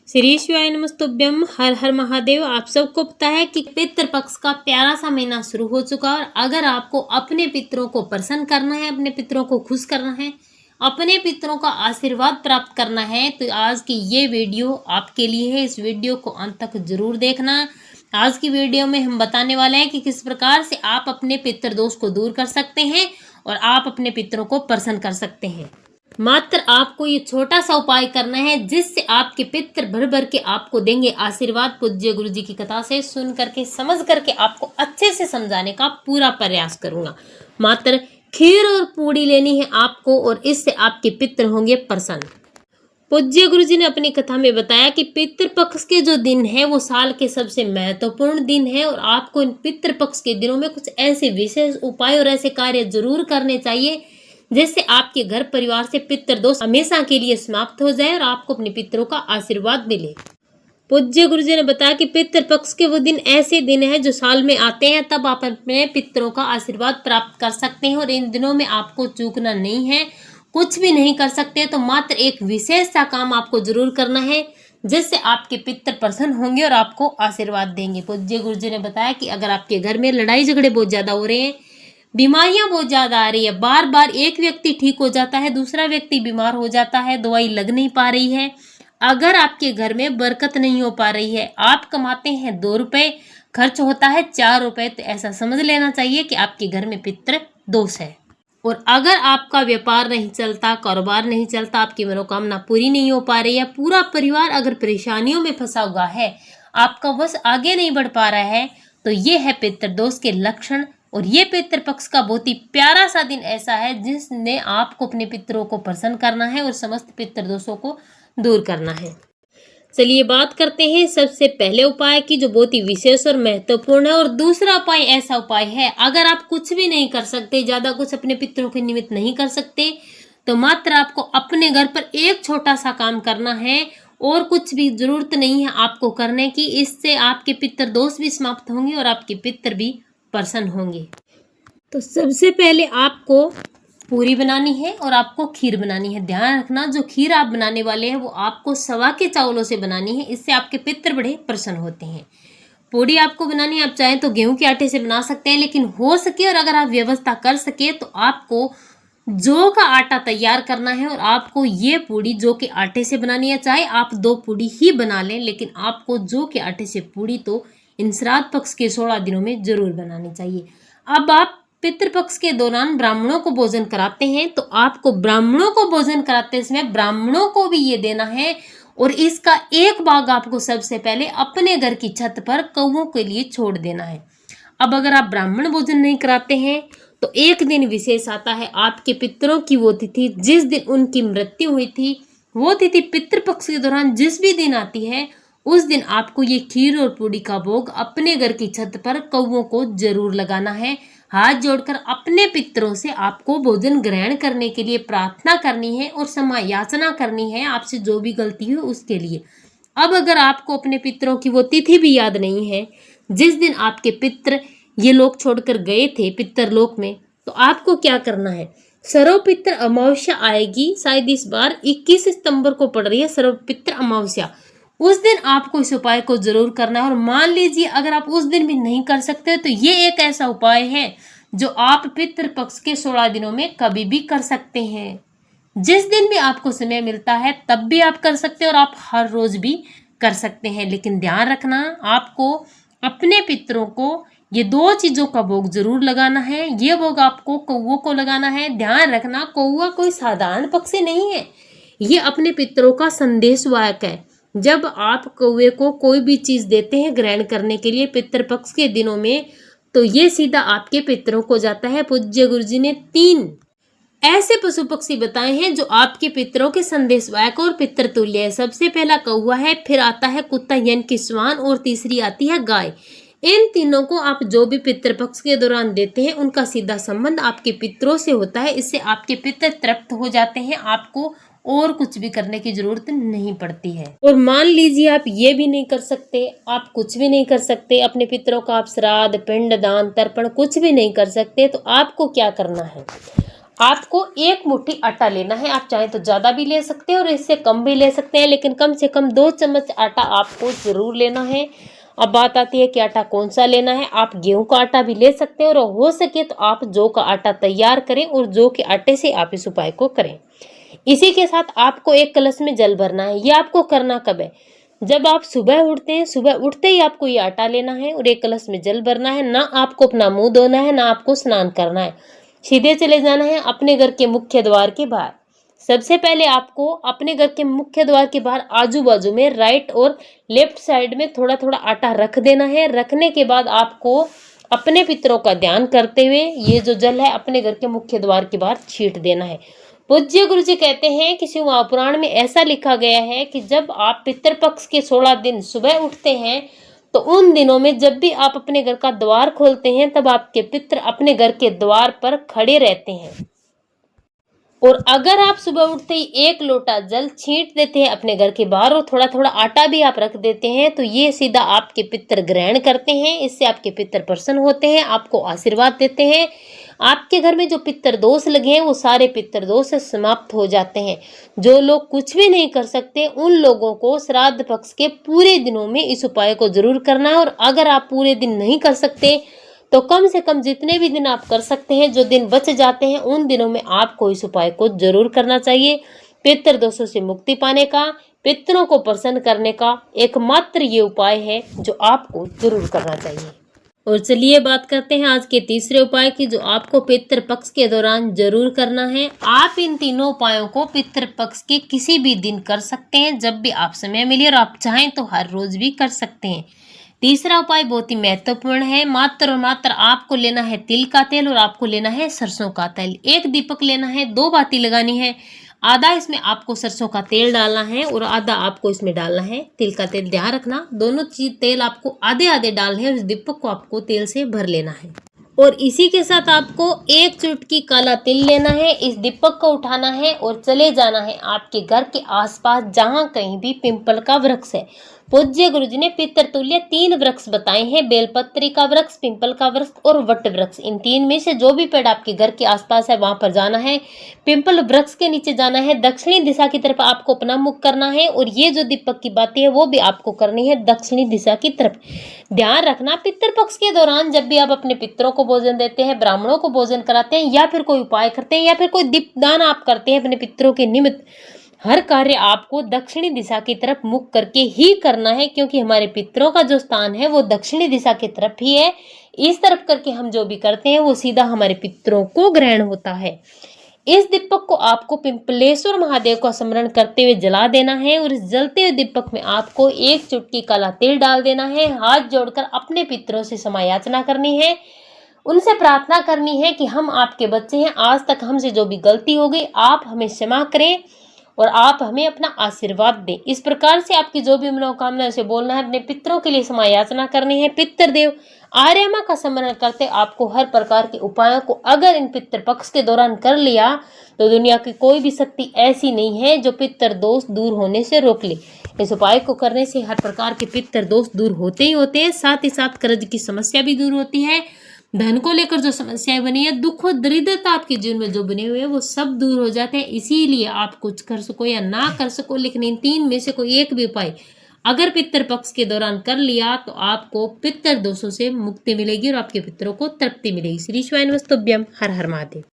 श्री शिवाय नमस्तुभ्यम। हर हर महादेव। आप सबको पता है कि पितृ पक्ष का प्यारा सा महीना शुरू हो चुका है और अगर आपको अपने पितरों को प्रसन्न करना है, अपने पितरों को खुश करना है, अपने पितरों का आशीर्वाद प्राप्त करना है तो आज की ये वीडियो आपके लिए है। इस वीडियो को अंत तक जरूर देखना। आज की वीडियो में हम बताने वाले हैं कि किस प्रकार से आप अपने पितृ दोष को दूर कर सकते हैं और आप अपने पितरों को प्रसन्न कर सकते हैं। मात्र आपको ये छोटा सा उपाय करना है जिससे आपके पितृ भर भर के आपको देंगे आशीर्वाद। पूज्य गुरु जी की कथा से सुन करके समझ करके आपको अच्छे से समझाने का पूरा प्रयास करूंगा। मात्र खीर और पूड़ी लेनी है आपको और इससे आपके पितृ होंगे प्रसन्न। पूज्य गुरु जी ने अपनी कथा में बताया कि पितृपक्ष के जो दिन है वो साल के सबसे महत्वपूर्ण दिन है और आपको इन पितृपक्ष के दिनों में कुछ ऐसे विशेष उपाय और ऐसे कार्य जरूर करने चाहिए जिससे आपके घर परिवार से पितृ दोष हमेशा के लिए समाप्त हो जाए और आपको अपने पितरों का आशीर्वाद मिले। पूज्य गुरु जी ने बताया कि पितृपक्ष के वो दिन ऐसे दिन हैं जो साल में आते हैं, तब आप अपने पितरों का आशीर्वाद प्राप्त कर सकते हैं और इन दिनों में आपको चूकना नहीं है, कुछ भी नहीं कर सकते। तो मात्र एक विशेष सा काम आपको जरूर करना है जिससे आपके पितृ प्रसन्न होंगे और आपको आशीर्वाद देंगे। पूज्य गुरु जी ने बताया कि अगर आपके घर में लड़ाई झगड़े बहुत ज्यादा हो रहे हैं, बीमारियां बहुत ज्यादा आ रही है, बार बार एक व्यक्ति ठीक हो जाता है, दूसरा व्यक्ति बीमार हो जाता है, दवाई लग नहीं पा रही है, अगर आपके घर में बरकत नहीं हो पा रही है, आप कमाते हैं 2 रुपए, खर्च होता है 4 रुपए, तो ऐसा समझ लेना चाहिए कि आपके घर में पितृ दोष है। और अगर आपका व्यापार नहीं चलता, कारोबार नहीं चलता, आपकी मनोकामना पूरी नहीं हो पा रही है, पूरा परिवार अगर परेशानियों में फंसा हुआ है, आपका वश आगे नहीं बढ़ पा रहा है, तो ये है पितृदोष के लक्षण। और ये पितृपक्ष का बहुत ही प्यारा सा दिन ऐसा है जिसने आपको अपने पितरों को प्रसन्न करना है और समस्त पितृदोषों को दूर करना है। चलिए बात करते हैं सबसे पहले उपाय की जो बहुत ही विशेष और महत्वपूर्ण है। और दूसरा उपाय ऐसा उपाय है, अगर आप कुछ भी नहीं कर सकते, ज्यादा कुछ अपने पितरों के निमित्त नहीं कर सकते, तो मात्र आपको अपने घर पर एक छोटा सा काम करना है और कुछ भी जरूरत नहीं है आपको करने की। इससे आपके पितृ दोष भी समाप्त होंगे और आपके पितृ भी प्रसन्न होंगे। तो सबसे पहले आपको पूरी बनानी है और आपको खीर बनानी है। ध्यान रखना जो खीर आप बनाने वाले हैं वो आपको सवा के चावलों से बनानी है, इससे आपके पितृ बड़े प्रसन्न होते हैं। पूड़ी आपको बनानी है, आप चाहें तो गेहूं के आटे से बना सकते हैं, लेकिन हो सके और अगर आप व्यवस्था कर सके तो आपको जौ का आटा तैयार करना है और आपको ये पूड़ी जौ के आटे से बनानी है। चाहे आप 2 पूड़ी ही बना लें, लेकिन आपको जौ के आटे से पूड़ी तो इन श्राद्ध पक्ष के 16 दिनों में जरूर बनानी चाहिए। अब आप पितृपक्ष के दौरान ब्राह्मणों को भोजन कराते हैं तो आपको ब्राह्मणों को भोजन कराते समय ब्राह्मणों को भी ये देना है और इसका एक भाग आपको सबसे पहले अपने घर की छत पर कौवों के लिए छोड़ देना है। अब अगर आप ब्राह्मण भोजन नहीं कराते हैं तो एक दिन विशेष आता है, आपके पितरों की वो तिथि जिस दिन उनकी मृत्यु हुई थी, वो तिथि पितृपक्ष के दौरान जिस भी दिन आती है उस दिन आपको ये खीर और पूड़ी का भोग अपने घर की छत पर कौवों को जरूर लगाना है। हाथ जोड़कर अपने पितरों से आपको भोजन ग्रहण करने के लिए प्रार्थना करनी है और क्षमा याचना करनी है आपसे जो भी गलती हुई उसके लिए। अब अगर आपको अपने पितरों की वो तिथि भी याद नहीं है जिस दिन आपके पितर ये लोग छोड़कर गए थे पितरलोक में, तो आपको क्या करना है, सर्वपितृ अमावस्या आएगी, शायद इस बार 21 सितंबर को पड़ रही है सर्वपितृ अमावस्या, उस दिन आपको इस उपाय को जरूर करना है। और मान लीजिए अगर आप उस दिन भी नहीं कर सकते तो ये एक ऐसा उपाय है जो आप पितृपक्ष के 16 दिनों में कभी भी कर सकते हैं। जिस दिन भी आपको समय मिलता है तब भी आप कर सकते हैं और आप हर रोज भी कर सकते हैं। लेकिन ध्यान रखना आपको अपने पितरों को ये 2 चीजों का भोग जरूर लगाना है। ये भोग आपको कौवों को लगाना है। ध्यान रखना कौवा कोई साधारण पक्षी नहीं है, ये अपने पितरों का संदेशवाहक है। जब आप कौवे को कोई भी चीज देते हैं ग्रहण करने के लिए पितृपक्ष के दिनों में, तो ये सीधा आपके पितरों को जाता है। पूज्य गुरु जी ने 3 ऐसे पशु पक्षी बताए हैं जो आपके पितरों के संदेशवाहक और पितृतुल्य है। सबसे पहला कौवा है, फिर आता है कुत्ता यानी कि श्वान और तीसरी आती है गाय। इन तीनों को आप जो भी पितृपक्ष के दौरान देते हैं उनका सीधा संबंध आपके पितरों से होता है। इससे आपके पितर तृप्त हो जाते हैं, आपको और कुछ भी करने की जरूरत नहीं पड़ती है। और मान लीजिए आप ये भी नहीं कर सकते, आप कुछ भी नहीं कर सकते, अपने पितरों का आप श्राद्ध पिंड दान तर्पण कुछ भी नहीं कर सकते, तो आपको क्या करना है, आपको 1 मुट्ठी आटा लेना है। आप चाहे तो ज़्यादा भी ले सकते हैं और इससे कम भी ले सकते हैं, लेकिन कम से कम 2 चम्मच आटा आपको ज़रूर लेना है। अब बात आती है कि आटा कौन सा लेना है। आप गेहूं का आटा भी ले सकते हैं और हो सके तो आप जौ का आटा तैयार करें और जौ के आटे से आप इस उपाय को करें। इसी के साथ आपको एक कलश में जल भरना है। ये आपको करना कब है? जब आप सुबह उठते हैं, सुबह उठते ही आपको ये आटा लेना है और एक कलश में जल भरना है। ना आपको अपना मुंह धोना है, ना आपको स्नान करना है। सीधे चले जाना है अपने घर के मुख्य द्वार के बाहर। सबसे पहले आपको अपने घर के मुख्य द्वार के बाहर आजू बाजू में राइट और लेफ्ट साइड में थोड़ा थोड़ा आटा रख देना है। रखने के बाद आपको अपने पितरों का ध्यान करते हुए ये जो जल है अपने घर के मुख्य द्वार के बाहर छींट देना है। पूज्य गुरु जी कहते हैं कि शिव महापुराण में ऐसा लिखा गया है कि जब आप पितृपक्ष के 16 दिन सुबह उठते हैं तो उन दिनों में जब भी आप अपने घर का द्वार खोलते हैं तब आपके पितृ अपने घर के द्वार पर खड़े रहते हैं। और अगर आप सुबह उठते ही 1 लोटा जल छींट देते हैं अपने घर के बाहर और थोड़ा थोड़ा आटा भी आप रख देते हैं तो ये सीधा आपके पितृ ग्रहण करते हैं। इससे आपके पितृ प्रसन्न होते हैं, आपको आशीर्वाद देते हैं। आपके घर में जो पितृ दोष लगे हैं वो सारे पितृ दोष समाप्त हो जाते हैं। जो लोग कुछ भी नहीं कर सकते उन लोगों को श्राद्ध पक्ष के पूरे दिनों में इस उपाय को जरूर करना है। और अगर आप पूरे दिन नहीं कर सकते तो कम से कम जितने भी दिन आप कर सकते हैं, जो दिन बच जाते हैं उन दिनों में आपको इस उपाय को जरूर करना चाहिए। पितृ दोषों से मुक्ति पाने का, पितरों को प्रसन्न करने का एकमात्र ये उपाय है जो आपको जरूर करना चाहिए। और चलिए बात करते हैं आज के तीसरे उपाय की, जो आपको पितृपक्ष के दौरान जरूर करना है। आप इन तीनों उपायों को पितृपक्ष के किसी भी दिन कर सकते हैं, जब भी आप समय मिले, और आप चाहें तो हर रोज भी कर सकते हैं। तीसरा उपाय बहुत ही महत्वपूर्ण है। मात्र और मात्र आपको लेना है तिल का तेल और आपको लेना है सरसों का तेल। 1 दीपक लेना है, 2 बाती लगानी है। आधा इसमें आपको सरसों का तेल डालना है और आधा आपको इसमें डालना है तिल का तेल। ध्यान रखना दोनों चीज तेल आपको आधे आधे डालने हैं और इस दीपक को आपको तेल से भर लेना है। और इसी के साथ आपको 1 चुटकी काला तिल लेना है। इस दीपक को उठाना है और चले जाना है आपके घर के आसपास जहां कहीं भी पिंपल का वृक्ष है। पूज्य गुरु जी ने पितृतुल्य 3 वृक्ष बताए हैं, बेलपत्री का वृक्ष, पिंपल का वृक्ष और वट वृक्ष। इन 3 में से जो भी पेड़ आपके घर के आसपास है वहां पर जाना है। पिंपल वृक्ष के नीचे जाना है, दक्षिणी दिशा की तरफ आपको अपना मुख करना है और ये जो दीपक की बातें है वो भी आपको करनी है दक्षिणी दिशा की तरफ। ध्यान रखना पितृपक्ष के दौरान जब भी आप अपने पितरों को भोजन देते हैं, ब्राह्मणों को भोजन कराते हैं या फिर कोई उपाय करते हैं या फिर कोई दीपदान आप करते हैं अपने पितरों के निमित्त, हर कार्य आपको दक्षिणी दिशा की तरफ मुख करके ही करना है, क्योंकि हमारे पितरों का जो स्थान है वो दक्षिणी दिशा की तरफ ही है। इस तरफ करके हम जो भी करते हैं वो सीधा हमारे पितरों को ग्रहण होता है। इस दीपक को आपको पिंपलेश्वर महादेव का स्मरण करते हुए जला देना है और इस जलते हुए दीपक में आपको 1 चुटकी काला तिल डाल देना है। हाथ जोड़कर अपने पितरों से क्षमा याचना करनी है, उनसे प्रार्थना करनी है कि हम आपके बच्चे हैं, आज तक हमसे जो भी गलती हो गई आप हमें क्षमा करें और आप हमें अपना आशीर्वाद दें। इस प्रकार से आपकी जो भी मनोकामना उसे बोलना है, अपने पितरों के लिए क्षमा याचना करनी है। पितृदेव आर्यमा का स्मरण करते आपको हर प्रकार के उपायों को अगर इन पितृपक्ष के दौरान कर लिया तो दुनिया की कोई भी शक्ति ऐसी नहीं है जो पितृ दोष दूर होने से रोक ले। इस उपाय को करने से हर प्रकार के पितृ दोष दूर होते ही होते हैं, साथ ही साथ कर्ज की समस्या भी दूर होती है। धन को लेकर जो समस्याएं बनी है, दुख और दरिद्रता आपके जीवन में जो बने हुए हैं वो सब दूर हो जाते हैं। इसीलिए आप कुछ कर सको या ना कर सको, लेकिन इन 3 में से कोई एक भी उपाय अगर पितृपक्ष के दौरान कर लिया तो आपको पितृ दोषों से मुक्ति मिलेगी और आपके पितरों को तृप्ति मिलेगी। श्री शिवाय नमस्तुभ्यम। हर हर महादेव।